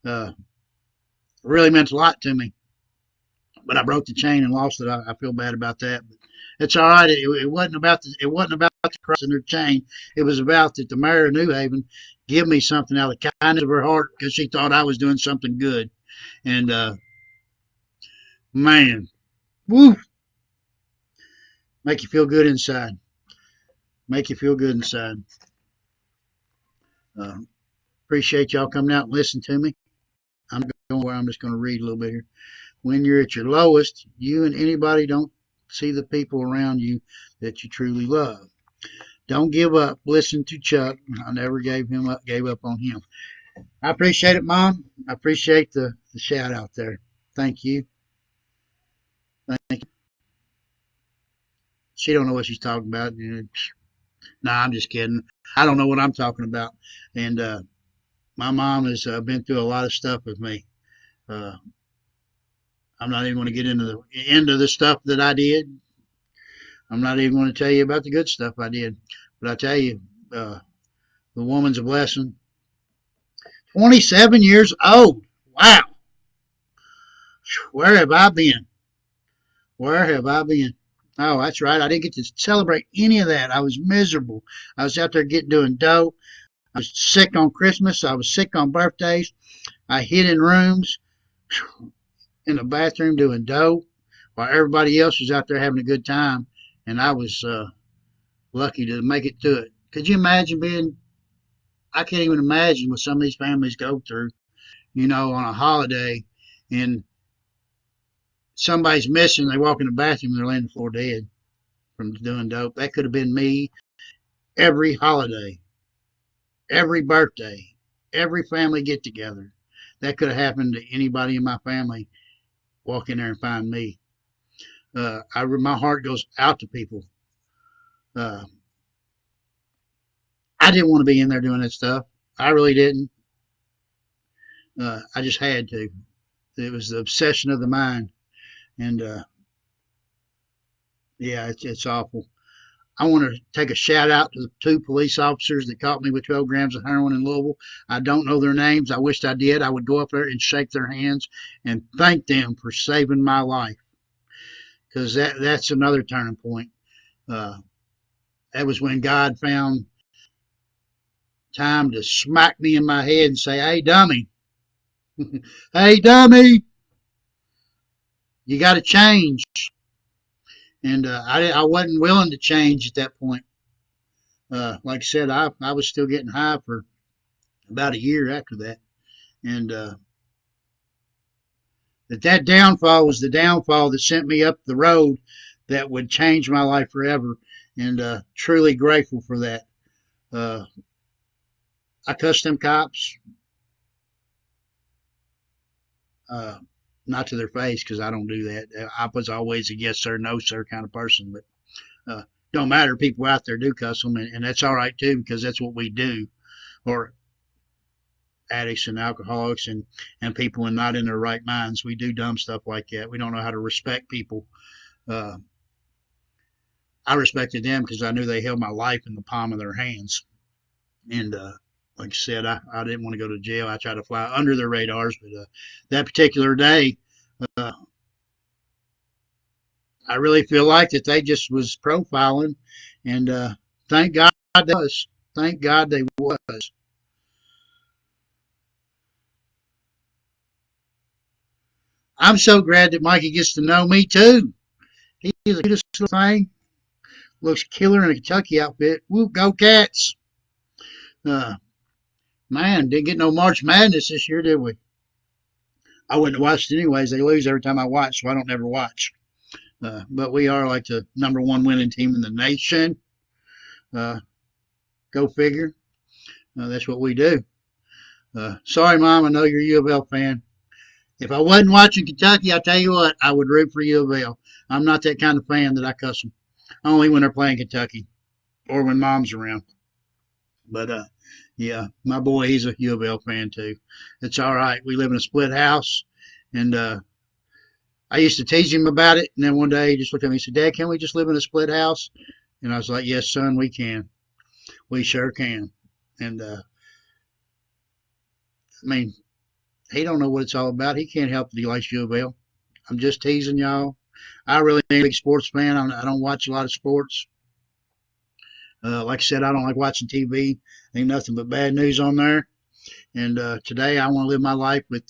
It really meant a lot to me. But I broke the chain and lost it. I feel bad about that. But it's all right. It wasn't about the cross and her chain. It was about that the mayor of New Haven give me something out of the kindness of her heart because she thought I was doing something good. And man, woo, make you feel good inside. Make you feel good inside. Uh, appreciate y'all coming out and listening to me. I'm going where I'm just going to read a little bit here. When you're at your lowest, you and anybody don't see the people around you that you truly love. Don't give up. Listen to Chuck. I never gave up on him. I appreciate it, Mom. I appreciate the shout out there. Thank you. Thank you. She don't know what she's talking about. Nah, I'm just kidding. I don't know what I'm talking about. And my mom has been through a lot of stuff with me. Uh, I'm not even going to get into the stuff that I did. I'm not even going to tell you about the good stuff I did. But I tell you, the woman's a blessing. 27 years old. Wow. Where have I been? Where have I been? Oh, that's right. I didn't get to celebrate any of that. I was miserable. I was out there doing dope. I was sick on Christmas. I was sick on birthdays. I hid in rooms in the bathroom doing dope while everybody else was out there having a good time. And I was lucky to make it to it. Could you imagine I can't even imagine what some of these families go through, on a holiday and somebody's missing. They walk in the bathroom and they're laying on the floor dead from doing dope. That could have been me every holiday, every birthday, every family get together. That could have happened to anybody in my family. Walk in there and find me. My heart goes out to people. Uh, I didn't want to be in there doing that stuff. I really didn't. I just had to. It was the obsession of the mind, and yeah, it's awful. I want to take a shout out to the 2 police officers that caught me with 12 grams of heroin in Louisville. I don't know their names. I wished I did. I would go up there and shake their hands and thank them for saving my life, because that's another turning point. Uh, that was when God found time to smack me in my head and say, "Hey, dummy, hey, dummy, you got to change." And I wasn't willing to change at that point. Like I said, I was still getting high for about a year after that. And that downfall was the downfall that sent me up the road that would change my life forever. And truly grateful for that. I cussed them cops, not to their face, because I don't do that. I was always a yes sir, no sir kind of person. But don't matter. People out there do cuss them, and that's all right too, because that's what we do. Or addicts and alcoholics and people and not in their right minds. We do dumb stuff like that. We don't know how to respect people. Uh, I respected them because I knew they held my life in the palm of their hands. And like I said, I didn't want to go to jail. I tried to fly under their radars, but that particular day, uh, I really feel like that they just was profiling, and thank God they was. Thank God they was. I'm so glad that Mikey gets to know me too. He's the cutest little thing. looks killer in a Kentucky outfit. Whoop, go Cats! Uh, Man, didn't get no March Madness this year, did we? I wouldn't have watched it anyways. They lose every time I watch, so I don't ever watch. But we are like the #1 winning team in the nation. Uh, Go figure. That's what we do. Sorry, Mom, I know you're a U of L fan. If I wasn't watching Kentucky, I tell you what, I would root for U of L. I'm not that kind of fan that I cuss them. Only when they're playing Kentucky or when Mom's around. But yeah, my boy, he's a U of L fan too. It's all right. We live in a split house, and I used to tease him about it. And then one day he just looked at me and said, "Dad, can we just live in a split house?" And I was like, "Yes, son, we can. We sure can." And I mean, he don't know what it's all about. He can't help that he likes U of L. I'm just teasing y'all. I really ain't a big sports fan. I don't watch a lot of sports. Like I said, I don't like watching TV. Ain't nothing but bad news on there. And today I want to live my life with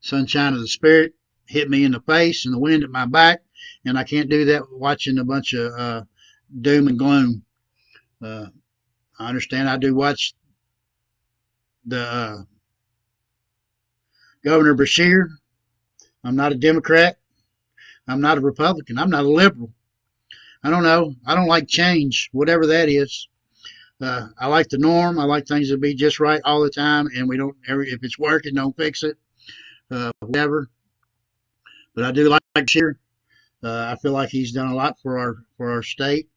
sunshine of the spirit hit me in the face and the wind at my back. And I can't do that watching a bunch of doom and gloom. I understand I do watch the Governor Beshear. I'm not a Democrat. I'm not a Republican. I'm not a liberal. I don't know. I don't like change, whatever that is. I like the norm. I like things to be just right all the time, and we don't. If it's working, don't fix it. Whatever. But I do like Beshear. I feel like he's done a lot for our state,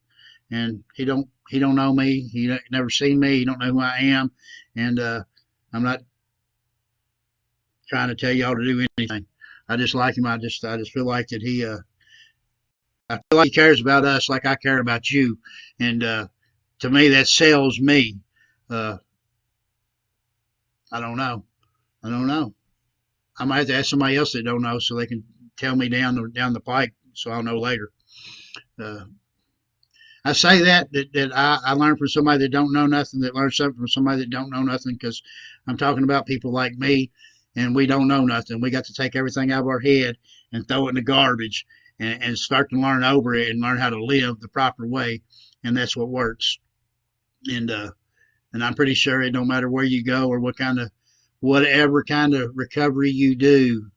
and he don't know me. He never seen me. He don't know who I am, and I'm not trying to tell y'all to do anything. I just like him. I just feel like that he I feel like he cares about us like I care about you, and to me that sells me. Uh, I don't know. I don't know. I might have to ask somebody else that don't know so they can tell me down the pike so I'll know later. Uh, I say that I learned from somebody that don't know nothing that learned something from somebody that don't know nothing because I'm talking about people like me and we don't know nothing. We got to take everything out of our head and throw it in the garbage and start to learn over it and learn how to live the proper way, and that's what works. And I'm pretty sure it don't matter where you go or whatever kind of recovery you do,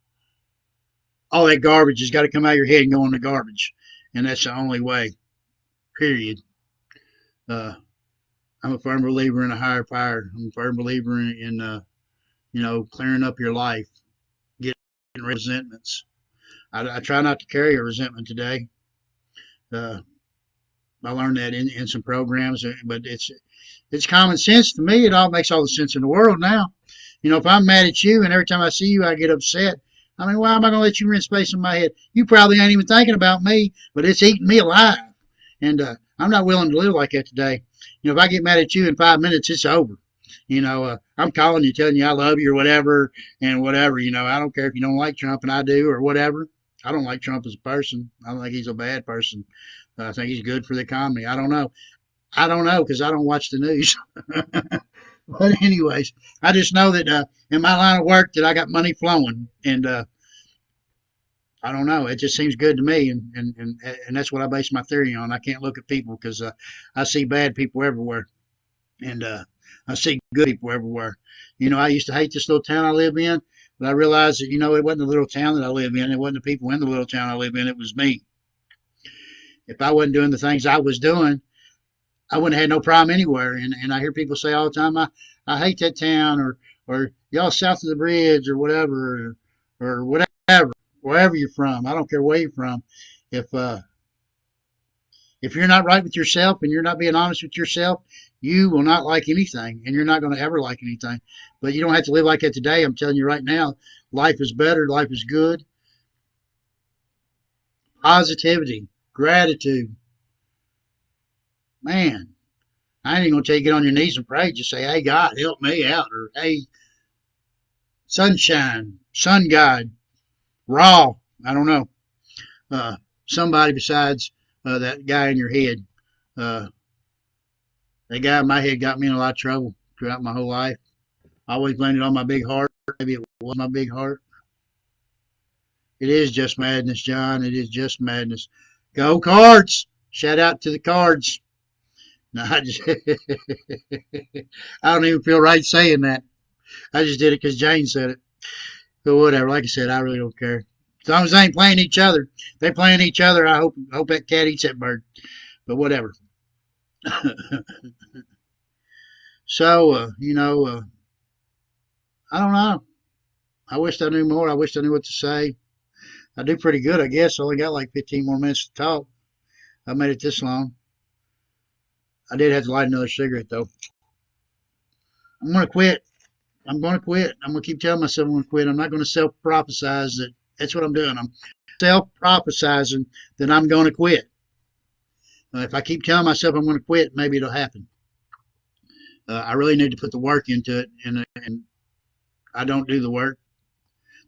all that garbage has got to come out of your head and go in the garbage, and that's the only way. Period. Uh, I'm a firm believer in a higher power. I'm a firm believer in clearing up your life, getting resentments. I try not to carry a resentment today. Uh, I learned that in some programs, but it's common sense to me. It all makes all the sense in the world now. If I'm mad at you and every time I see you I get upset, I mean, why am I going to let you rent space in my head? You probably ain't even thinking about me, but it's eating me alive. And I'm not willing to live like that today. If I get mad at you in 5 minutes, it's over. I'm calling you, telling you I love you or whatever, and whatever. I don't care if you don't like Trump and I do or whatever. I don't like Trump as a person. I don't think he's a bad person. I think he's good for the economy. I don't know. I don't know because I don't watch the news. But anyways, I just know that in my line of work that I got money flowing, and I don't know. It just seems good to me, and that's what I base my theory on. I can't look at people because I see bad people everywhere, and I see good people everywhere. I used to hate this little town I live in, but I realized that it wasn't the little town that I live in. It wasn't the people in the little town I live in. It was me. If I wasn't doing the things I was doing, I wouldn't have had no problem anywhere. And I hear people say all the time, I hate that town or y'all south of the bridge or whatever or whatever, wherever you're from. I don't care where you're from. If you're not right with yourself and you're not being honest with yourself, you will not like anything and you're not going to ever like anything. But you don't have to live like that today. I'm telling you right now, life is better. Life is good. Positivity, gratitude. Man, I ain't even gonna tell you get on your knees and pray. Just say, "Hey God, help me out," or "Hey sunshine, sun God, raw." I don't know. Somebody besides that guy in your head. Uh, that guy in my head got me in a lot of trouble throughout my whole life. I always blamed it on my big heart. Maybe it was my big heart. It is just madness, John. It is just madness. Go Cards! Shout out to the Cards. No, I just I don't even feel right saying that. I just did it because Jane said it. But whatever. Like I said, I really don't care. As long as they ain't playing each other. If they playing each other, I hope that cat eats that bird. But whatever. So I don't know. I wished I knew more. I wished I knew what to say. I do pretty good, I guess. I only got like 15 more minutes to talk. I made it this long. I did have to light another cigarette though. I'm gonna quit. I'm gonna quit. I'm gonna keep telling myself I'm gonna quit. I'm not gonna self-prophesize that. That's what I'm doing. I'm self-prophesizing that I'm gonna quit. If I keep telling myself I'm gonna quit, maybe it'll happen. I really need to put the work into it, and I don't do the work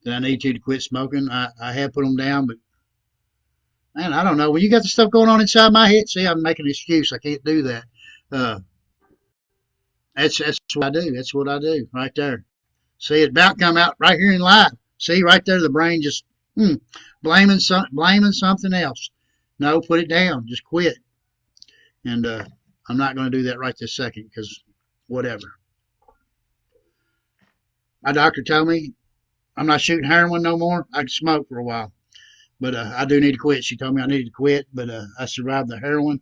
that I need to quit smoking. I have put them down, but man, I don't know. When you got the stuff going on inside my head, see, I'm making an excuse. I can't do that. Uh, that's what I do. That's what I do right there. See, it about come out right here in live. See, right there, the brain just blaming something else. No, put it down. Just quit. And I'm not going to do that right this second because whatever. My doctor told me I'm not shooting heroin no more. I can smoke for a while, but I do need to quit. She told me I needed to quit, but I survived the heroin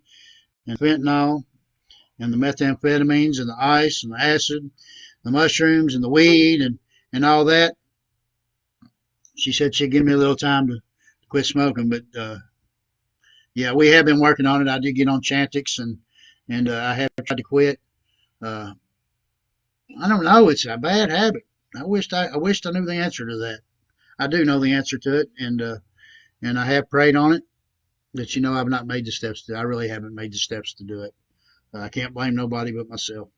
and fentanyl and the methamphetamines and the ice and the acid, the mushrooms and the weed and all that. She said she'd give me a little time to quit smoking, but yeah, we have been working on it. I did get on Chantix and I have tried to quit. I don't know. It's a bad habit. I wished I knew the answer to that. I do know the answer to it, and I have prayed on it. But I've not made the steps I really haven't made the steps to do it. I can't blame nobody but myself.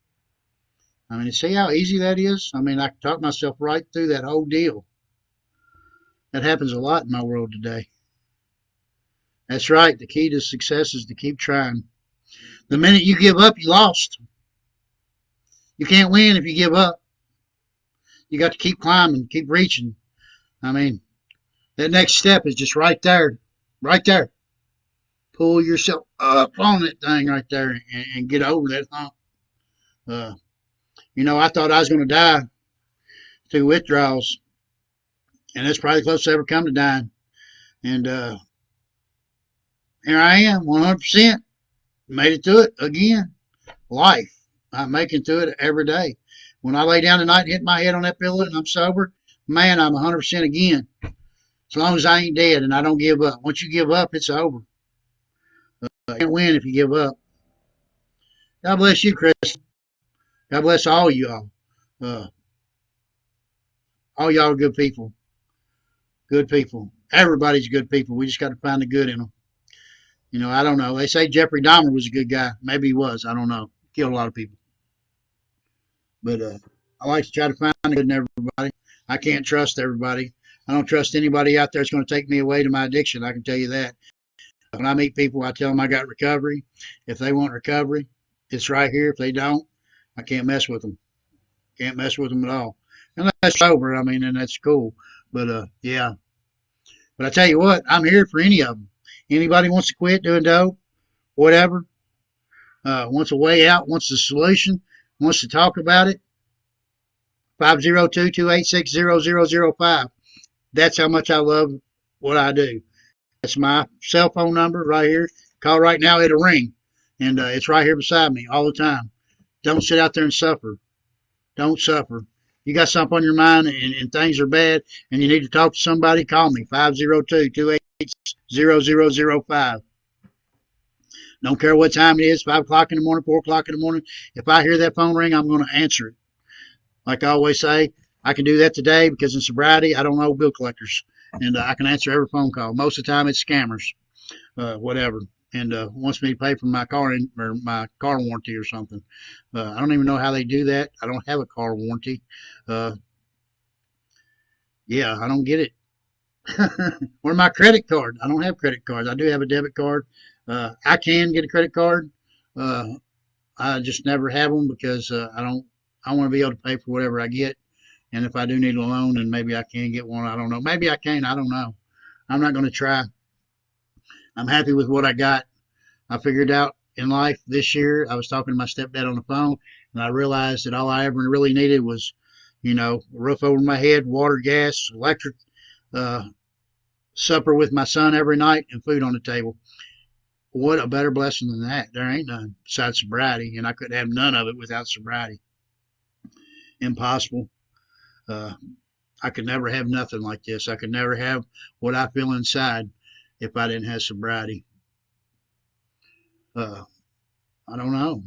I mean, see how easy that is? I mean, I can talk myself right through that whole deal. That happens a lot in my world today. That's right. The key to success is to keep trying. The minute you give up, you lost. You can't win if you give up. You got to keep climbing, keep reaching. I mean, that next step is just right there. Right there. Pull yourself up on that thing right there and get over that hump. I thought I was going to die through withdrawals, and that's probably the closest I ever come to dying. And here I am, 100%. Made it through it again. Life. I'm making through it every day. When I lay down tonight and hit my head on that pillow and I'm sober, man, I'm 100% again. As long as I ain't dead and I don't give up. Once you give up, it's over. You can't win if you give up. God bless you, Chris. God bless all y'all. All y'all are good people. Good people. Everybody's good people. We just got to find the good in them. I don't know. They say Jeffrey Dahmer was a good guy. Maybe he was. I don't know. Killed a lot of people. But I like to try to find the good in everybody. I can't trust everybody. I don't trust anybody out there that's going to take me away to my addiction. I can tell you that. When I meet people, I tell them I got recovery. If they want recovery, it's right here. If they don't, I can't mess with them. Can't mess with them at all. And that's sober. I mean, and that's cool. But yeah. But I tell you what, I'm here for any of them. Anybody wants to quit doing dope, whatever, wants a way out, wants a solution, wants to talk about it, 502-286-0005. That's how much I love what I do. That's my cell phone number right here. Call right now, it'll ring. And it's right here beside me all the time. Don't sit out there and suffer. Don't suffer. You got something on your mind and things are bad and you need to talk to somebody, call me, 502-286-0005. Don't care what time it is, 5 o'clock in the morning, 4 o'clock in the morning. If I hear that phone ring, I'm going to answer it. Like I always say, I can do that today because in sobriety, I don't know bill collectors. And I can answer every phone call. Most of the time, it's scammers, whatever. And wants me to pay for my car or my car warranty or something. I don't even know how they do that. I don't have a car warranty. Yeah, I don't get it. Or my credit card. I don't have credit cards. I do have a debit card. I can get a credit card. I just never have them because I want to be able to pay for whatever I get. And if I do need a loan, then maybe I can get one. I don't know. Maybe I can. I don't know. I'm not going to try. I'm happy with what I got. I figured out in life this year, I was talking to my stepdad on the phone, and I realized that all I ever really needed was, a roof over my head, water, gas, electric, uh, supper with my son every night, and food on the table. What a better blessing than that? There ain't none besides sobriety, and I couldn't have none of it without sobriety. Impossible. Uh, I could never have nothing like this. I could never have what I feel inside if I didn't have sobriety. Uh, I don't know.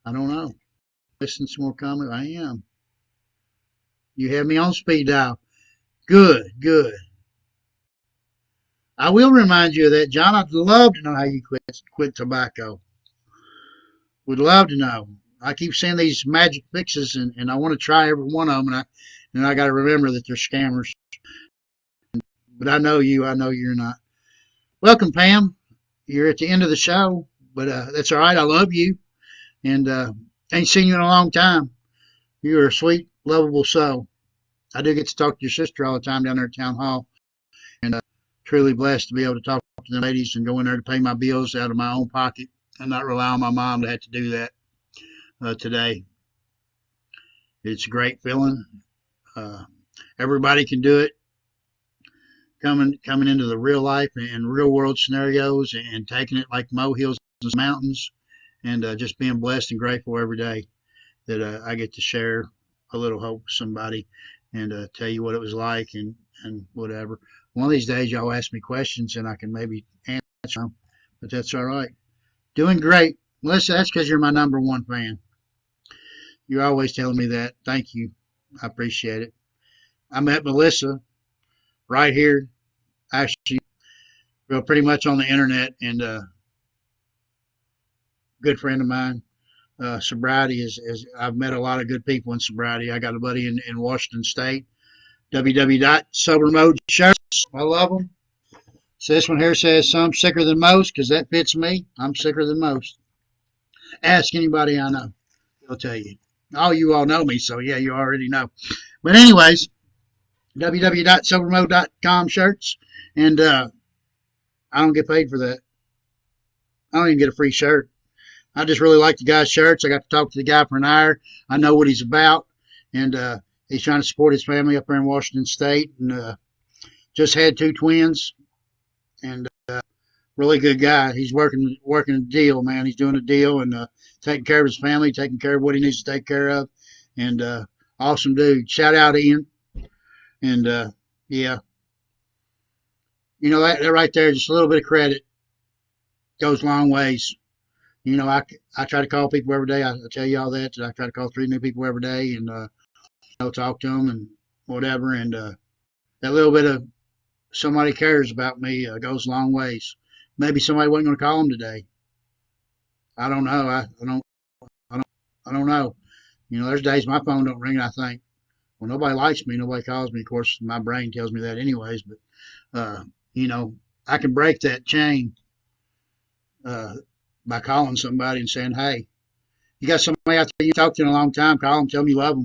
I don't know. Listen to more comments. I am. You have me on speed dial. Good, good. I will remind you of that, John. I'd love to know how you quit tobacco. Would love to know. I keep seeing these magic fixes, and I want to try every one of them, and I got to remember that they're scammers. But I know you. I know you're not. Welcome, Pam. You're at the end of the show, but that's all right. I love you, and ain't seen you in a long time. You're a sweet, lovable soul. I do get to talk to your sister all the time down there at Town Hall, and truly blessed to be able to talk to them ladies and go in there to pay my bills out of my own pocket and not rely on my mom to have to do that today. It's a great feeling. Uh, Everybody can do it. Coming into the real life and real world scenarios and taking it like molehills and mountains, and just being blessed and grateful every day that I get to share a little hope with somebody and tell you what it was like and whatever. One of these days, y'all ask me questions and I can maybe answer them, but that's all right. Doing great. Melissa, that's because you're my number one fan. You're always telling me that. Thank you. I appreciate it. I met Melissa right here, actually, well, pretty much on the internet, and good friend of mine. Sobriety is I've met a lot of good people in sobriety. I got a buddy in Washington State, www.sobermode shirts. I love them. So this one here says some sicker than most because that fits me. I'm sicker than most. Ask anybody I know. They'll tell you. Oh, you all know me, so yeah, you already know. But anyways, www.sobermode.com shirts, and I don't get paid for that. I don't even get a free shirt. I just really like the guy's shirts. I got to talk to the guy for an hour. I know what he's about, and he's trying to support his family up there in Washington State, and just had two twins, and really good guy. He's working a deal, man. He's doing a deal and taking care of his family, taking care of what he needs to take care of, and awesome dude. Shout out Ian, and yeah, that right there, just a little bit of credit goes a long ways. I try to call people every day. I tell you all that. I try to call 3 new people every day and talk to them and whatever. And that little bit of somebody cares about me goes a long ways. Maybe somebody wasn't going to call them today. I don't know. I don't know. There's days my phone don't ring. And I think, well, nobody likes me. Nobody calls me. Of course, my brain tells me that anyways. But I can break that chain by calling somebody and saying, hey, you got somebody out there you talked to in a long time, call them, tell them you love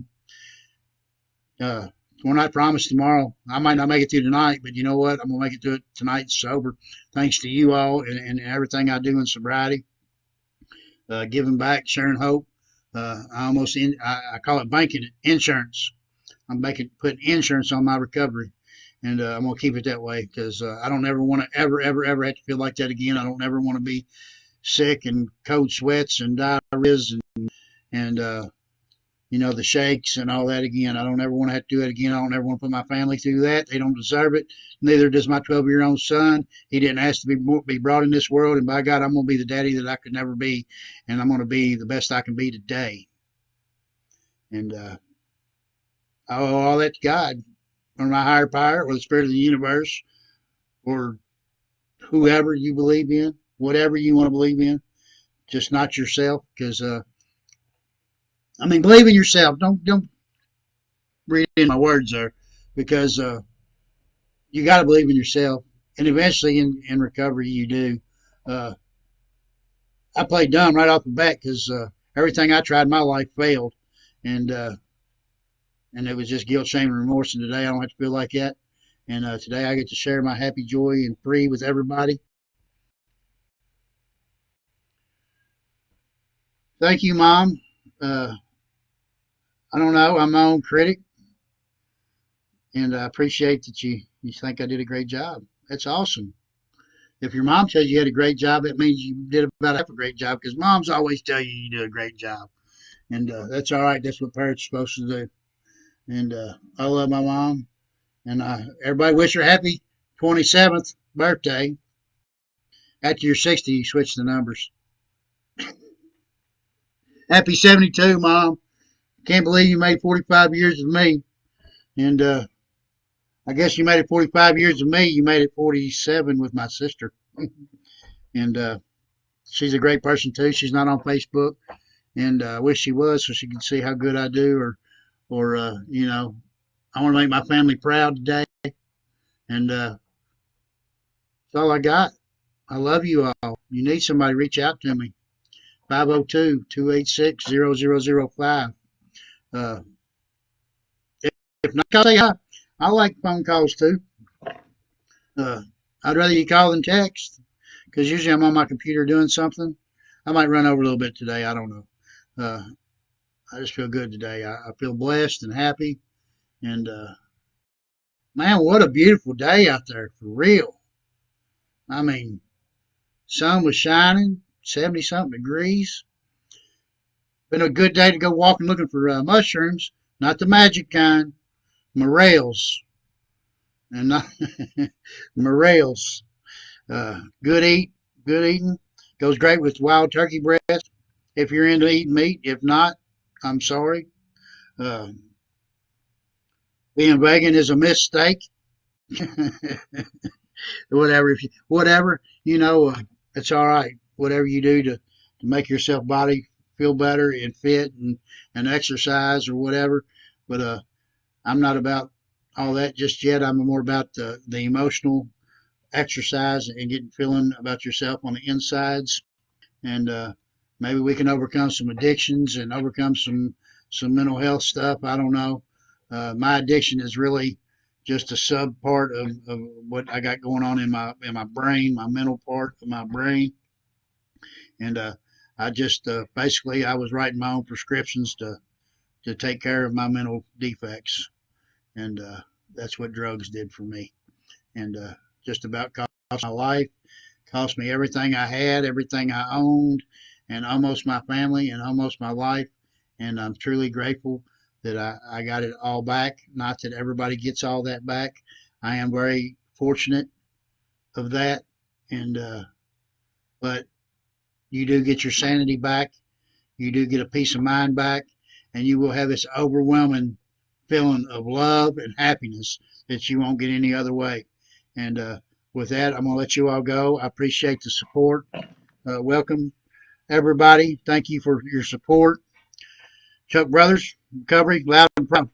them. We're not promised tomorrow. I might not make it through tonight, but you know what? I'm going to make it through it tonight sober, thanks to you all and everything I do in sobriety, giving back, sharing hope. I call it banking insurance. I'm putting insurance on my recovery, and I'm going to keep it that way because I don't ever want to ever have to feel like that again. I don't ever want to be sick and cold sweats and diarrheas and the shakes and all that again. I don't ever want to have to do that again. I don't ever want to put my family through that. They don't deserve it. Neither does my 12-year-old son. He didn't ask to be brought in this world, and by God, I'm going to be the daddy that I could never be, and I'm going to be the best I can be today. And I owe all that to God, or my higher power, or the spirit of the universe, or whoever you believe in, whatever you want to believe in, just not yourself, because believe in yourself. Don't read in my words there, because you got to believe in yourself, and eventually in recovery you do. I played dumb right off the bat because everything I tried in my life failed, and it was just guilt, shame, and remorse. And today I don't have to feel like that. And today I get to share my happy, joy, and free with everybody. Thank you, Mom. Uh, I don't know. I'm my own critic, and I appreciate that you think I did a great job. That's awesome. If your mom says you had a great job, it means you did about half a great job because moms always tell you you do a great job. And that's all right. That's what parents are supposed to do. And I love my mom. And everybody wish her happy 27th birthday. After you're 60, you switch the numbers. Happy 72, Mom. Can't believe you made 45 years with me. And I guess you made it 45 years with me. You made it 47 with my sister. And she's a great person, too. She's not on Facebook. And I wish she was so she could see how good I do. Or I want to make my family proud today. And that's all I got. I love you all. You need somebody, reach out to me. 502-286-0005. Uh, if not, say hi. I like phone calls too. Uh, I'd rather you call than text because usually I'm on my computer doing something. I might run over a little bit today. I don't know. Uh, I just feel good today. I feel blessed and happy. And man, what a beautiful day out there for real. I mean, sun was shining, 70 something degrees. Been a good day to go walking looking for mushrooms, not the magic kind, morels, and not morels. Good good eating. Goes great with wild turkey breast if you're into eating meat. If not, I'm sorry. Uh, Being vegan is a mistake. Whatever, it's all right. Whatever you do to make yourself body feel better and fit and exercise or whatever. But I'm not about all that just yet. I'm more about the emotional exercise and getting feeling about yourself on the insides. And maybe we can overcome some addictions and overcome some mental health stuff. I don't know. My addiction is really just a sub part of what I got going on in my brain, my mental part of my brain. And I just basically I was writing my own prescriptions to take care of my mental defects, and that's what drugs did for me. And just about cost my life, cost me everything I had, everything I owned, and almost my family and almost my life. And I'm truly grateful that I got it all back. Not that everybody gets all that back. I am very fortunate of that. And but you do get your sanity back. You do get a peace of mind back, and you will have this overwhelming feeling of love and happiness that you won't get any other way. And with that, I'm going to let you all go. I appreciate the support. Welcome, everybody. Thank you for your support. Chuck Brothers, Recovery, loud and proud.